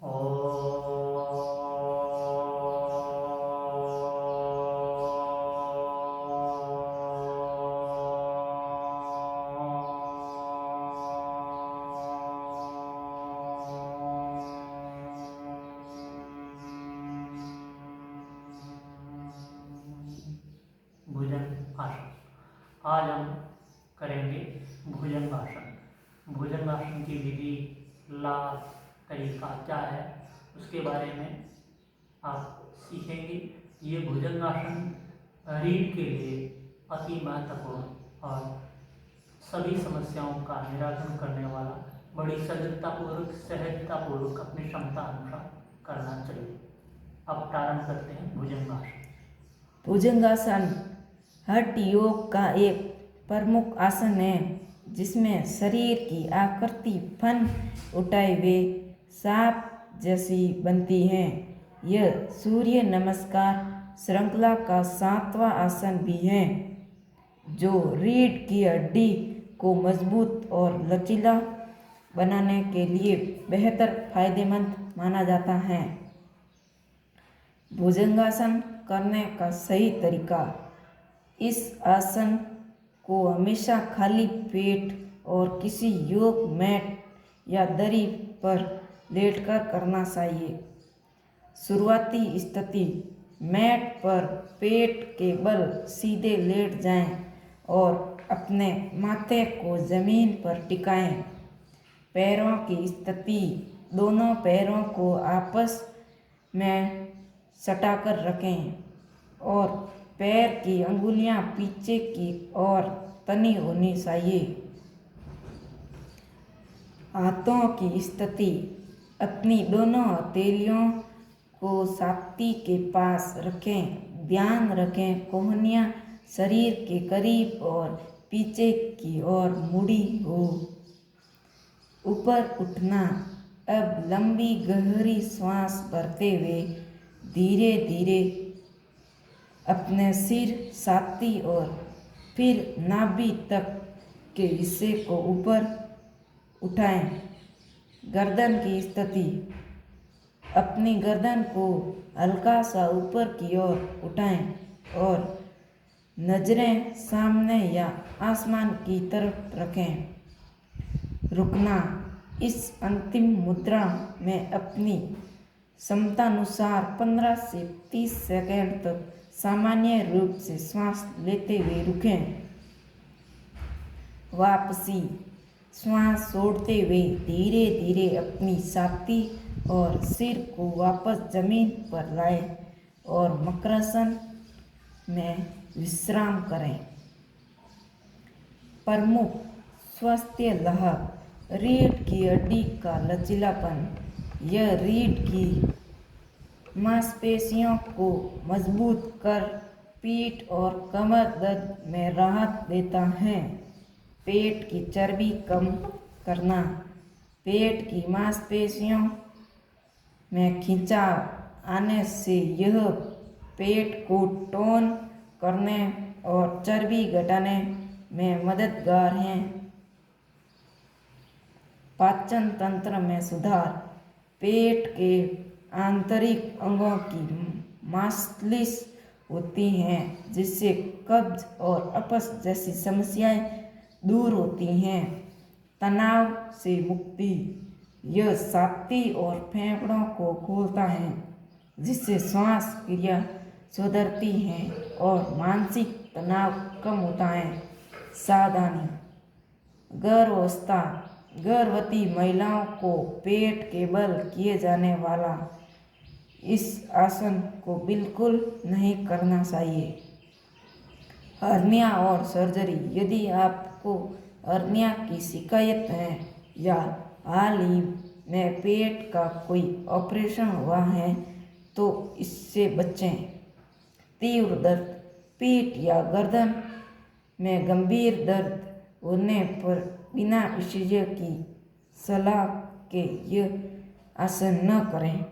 भुजंग आसन। आज हम करेंगे भुजंगासन। भुजंगासन की विधि, लाभ, तरीका क्या है, उसके बारे में आप सीखेंगे। ये भुजंगासन रीढ़ के लिए अति महत्वपूर्ण और सभी समस्याओं का निराकरण करने वाला, बड़ी सहजतापूर्वक अपनी क्षमता अनुसार करना चाहिए। अब प्रारंभ करते हैं भुजंगासन। भुजंगासन हठ योग का एक प्रमुख आसन है, जिसमें शरीर की आकृति फन उठाए हुए सांप जैसी बनती है। यह सूर्य नमस्कार श्रृंखला का 7वां आसन भी है, जो रीढ़ की हड्डी को मजबूत और लचीला बनाने के लिए बेहतर फायदेमंद माना जाता है। भुजंगासन करने का सही तरीका। इस आसन को हमेशा खाली पेट और किसी योग मैट या दरी पर लेटकर करना चाहिए। शुरुआती स्थिति, मैट पर पेट के बल सीधे लेट जाएं और अपने माथे को जमीन पर टिकाएं। पैरों की स्थिति, दोनों पैरों को आपस में सटाकर रखें और पैर की अंगुलियां पीछे की ओर तनी होनी चाहिए। हाथों की स्थिति, अपनी दोनों हथेलियों को छाती के पास रखें। ध्यान रखें कोहनियां शरीर के करीब और पीछे की ओर मुड़ी हो। ऊपर उठना। अब लंबी गहरी सांस भरते हुए धीरे धीरे अपने सिर, छाती और फिर नाभि तक के हिस्से को ऊपर उठाएं। गर्दन की स्थिति, अपनी गर्दन को हल्का सा ऊपर की ओर उठाएं और नजरें सामने या आसमान की तरफ रखें। रुकना। इस अंतिम मुद्रा में अपनी क्षमतानुसार 15 से 30 सेकंड तक सामान्य रूप से श्वास लेते हुए रुकें। वापसी। श्वास छोड़ते हुए धीरे धीरे अपनी छाती और सिर को वापस जमीन पर लाएं और मकरासन में विश्राम करें। प्रमुख स्वास्थ्य लाभ। रीढ़ की हड्डी का लचीलापन। यह रीढ़ की मांसपेशियों को मजबूत कर पीठ और कमर दर्द में राहत देता है। पेट की चर्बी कम करना। पेट की मांसपेशियों में खिंचाव आने से यह पेट को टोन करने और चर्बी घटाने में मददगार है। पाचन तंत्र में सुधार। पेट के आंतरिक अंगों की मांसलिश होती हैं, जिससे कब्ज और अपच जैसी समस्याएं दूर होती हैं। तनाव से मुक्ति। यह छाती और फेफड़ों को खोलता है, जिससे श्वास क्रिया सुधरती है और मानसिक तनाव कम होता है। सावधानी। गर्भावस्था। गर्भवती महिलाओं को पेट के बल किए जाने वाला इस आसन को बिल्कुल नहीं करना चाहिए। हर्निया और सर्जरी। यदि आपको हर्निया की शिकायत है या हाल ही में पेट का कोई ऑपरेशन हुआ है, तो इससे बचें। तीव्र दर्द। पीठ या गर्दन में गंभीर दर्द होने पर बिना विशेषज्ञ की सलाह के यह आसन न करें।